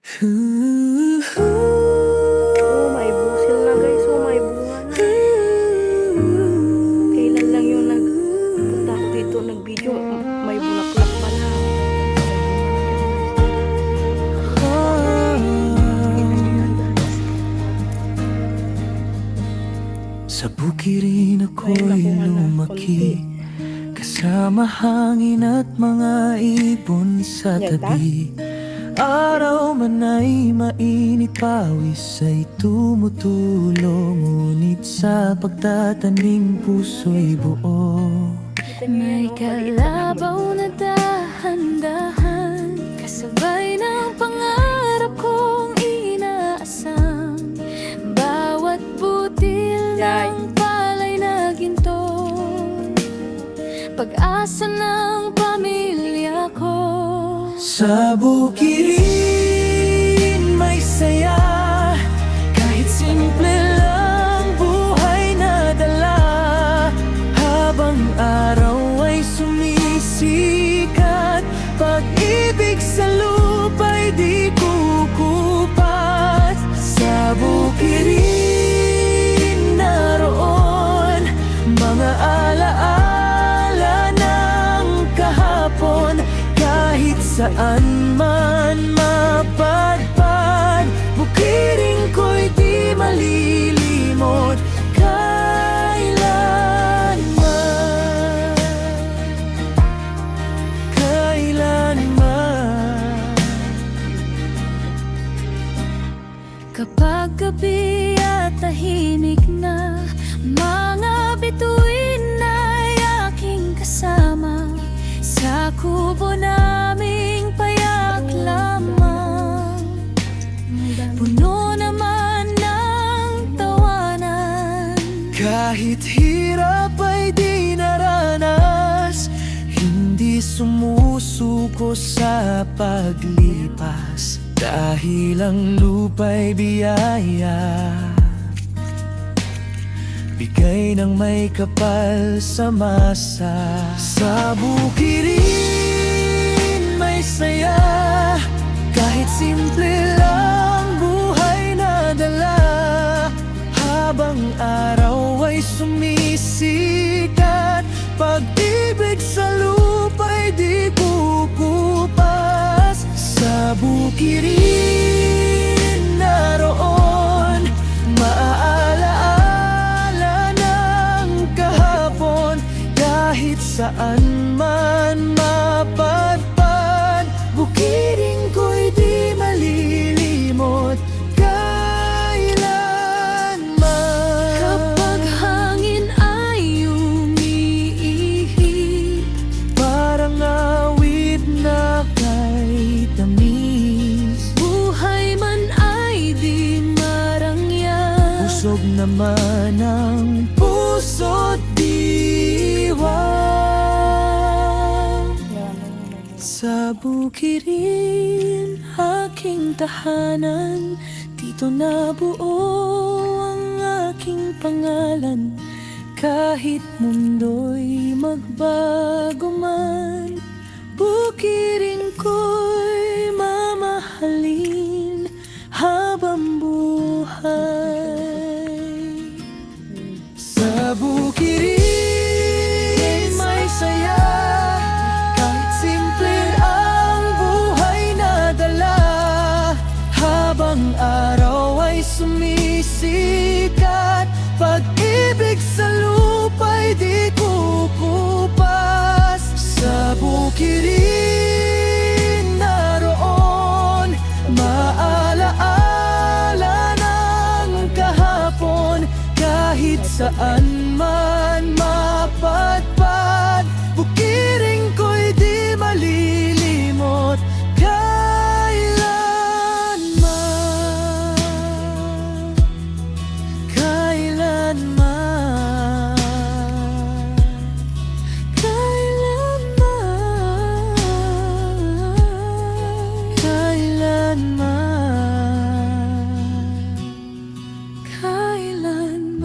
Oh, may busil na guys. Oh, may bunga na. Kailan lang yung nagpunta ako dito, nag-video. May bulaklak pa na. Sa bukirin ako'y lumaki, kasama hangin at mga ibon sa tabi. Araw man ay mainit, pawis ay tumutulong, ngunit sa pagtatanim puso'y buo. May kalabaw na dahan-dahan, kasabay ng pangarap kong inaasam. Bawat butil ng palay na ginto, pag-asa ng pamilya ko. Sa bukirin may saya, kahit simple lang buhay na dala. Habang araw ay sumisikat, pag-ibig sa lupa'y di kukupat. Sa bukirin naroon mga alaala ng kahapon, kahit saan man mapadpad. Bukirin ko'y di malilimot kailanman, kailanman. Kapag gabi at tahimik na, mga bituin ay aking kasama. Sa kubo naming payak lamang, puno naman ng tawanan. Kahit hirap ay di naranas, hindi sumusuko sa paglipas. Dahil ang lupa'y biyaya, bigay ng may kapal sa masa. Sa bukirin may saya, kahit simple lang buhay na dala. Habang araw ay sumisikat, pag-ibig sa lupa'y di kukupas. Sa bukirin naroon maaalaala ng kahapon, kahit saan man mapadpad. Bukirin ko'y di malilimot kailanman. Kapag hangin ay umiihip, Parang awit na kay tamis, buhay man ay di marangya. busog naman ang puso't diwa. Sa bukirin aking tahanan, dito nabuo ang aking pangalan. Kahit mundo'y magbago man, bukirin ko'y mamahalin habang buhay. Sa bukirin may saya, kahit simple ang buhay na dala. Habang araw ay sumisikat, pag-ibig sa lupa'y di kukupas. Sa bukirin naroon maalaala ng kahapon, kahit saan man mapadpad. Bukirin ko'y di malilimot kailanman, kailanman, kailanman, kailanman, kailanman.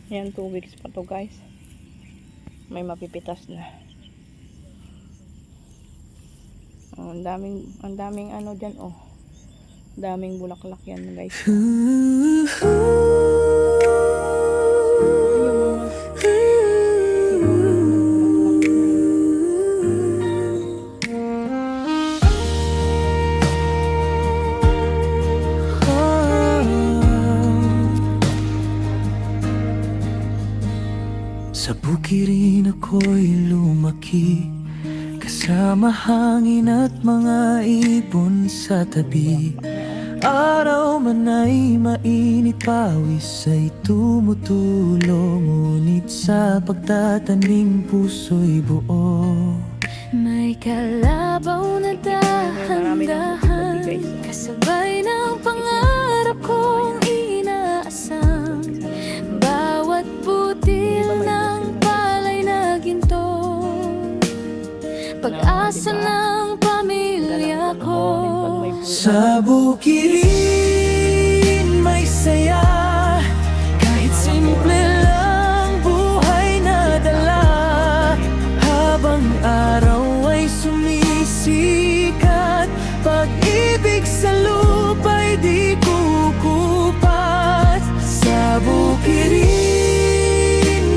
Yan, 2 weeks pa to guys. May mapipitas na. Oh, ang daming ano dyan, oh. Daming bulaklak yan guys. Yung Sa bukirin ako'y lumaki, kasama hangin at mga ibon sa tabi. Araw man ay mainit, pawis ay tumutulong, ngunit sa pagtatanim puso'y buo. May kalabaw na dahan-dahan, kasabay ng pangarap kong inaasam. Bawat butil ng palay na ginto, pag-asa ng pamilya ko. Sa bukirin may saya, kahit simple lang buhay na dala. Habang araw ay sumisikat, pag-ibig sa lupa'y di kukupat. Sa bukirin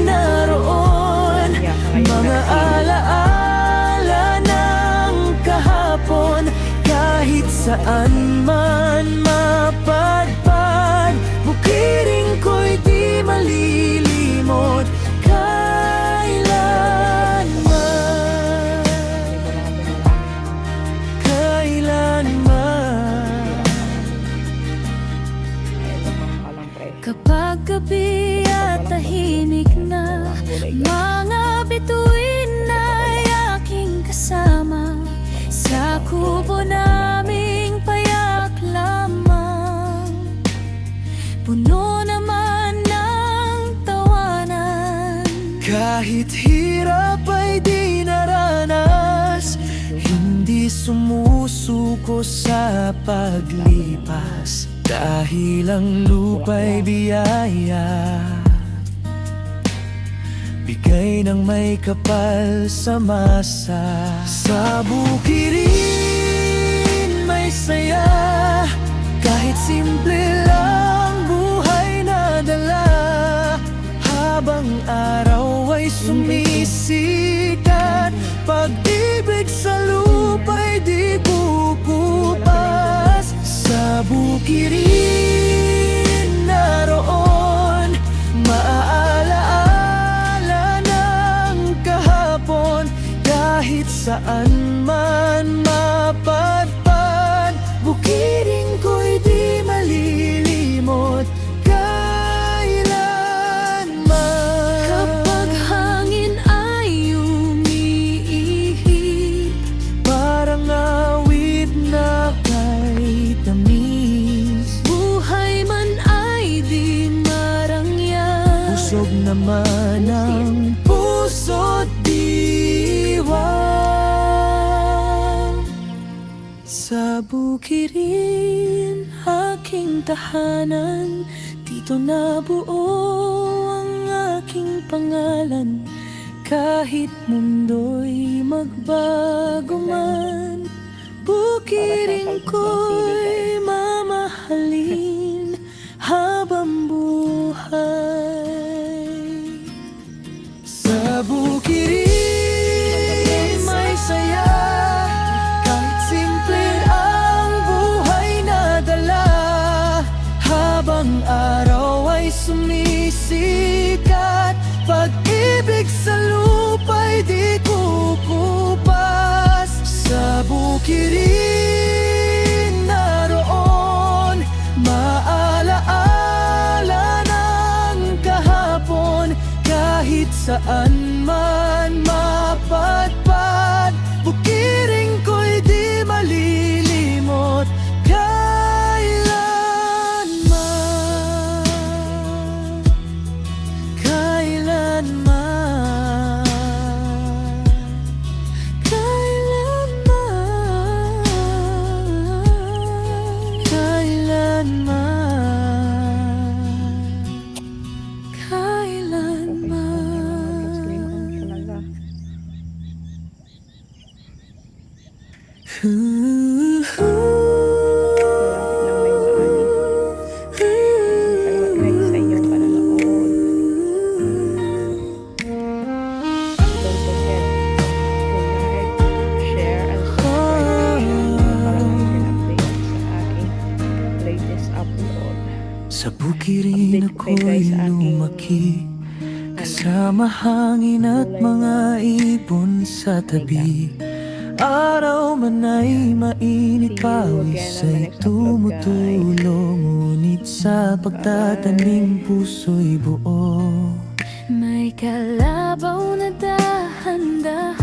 naroon mga alaala ng kahapon, kahit saan man mapadpad. Bukirin ko'y di malilimot kailanman, kailanman. Kapag gabi at tahimik na, mga bituin ay aking kasama. Sa kubo naming payak lamang, puno naman ng tawanan. Kahit hirap ay di naranas, hindi sumusuko sa paglipas. Dahil ang lupa'y biyaya, bigay ng may kapal sa masa. Sa bukirin may saya, kahit simple lang buhay na dala. Habang araw ay sumisikat, pag-ibig sa lupa'y di kukupas. Sa bukirin naroon maaalaala ng kahapon, kahit saan man mapadpad. Bukirin ko'y di malilimot kailanman. Kapag hangin ay umiihip, Parang awit na kay tamis, buhay man ay di marangya. busog naman ang puso't diwa. Sa bukirin aking tahanan, dito nabuo ang aking pangalan. Kahit mundo'y magbago man, bukirin ko'y mamahalin habang buhay. Sa bukirin may saya, kahit simple ang buhay na dala. Habang araw ay sumisikat, pag-ibig sa lupa'y di kukupas. Sa bukirin naroon maalaala ng kahapon, kahit saan man mapadpad. Bukirin ko'y di malilimot kailanman, kailanman, kailanman, kailanman, kailanman. latest upload. Sa bukirin Update ko kayo, guys, ako'y sa aking, lumaki, kasama hangin at mga ibon sa tabi. Araw man ay mainit, See you pawis again on my ay next upload, guys. tumutulong, ngunit sa pagtatanim puso'y buo. May kalabaw na dahan-dahan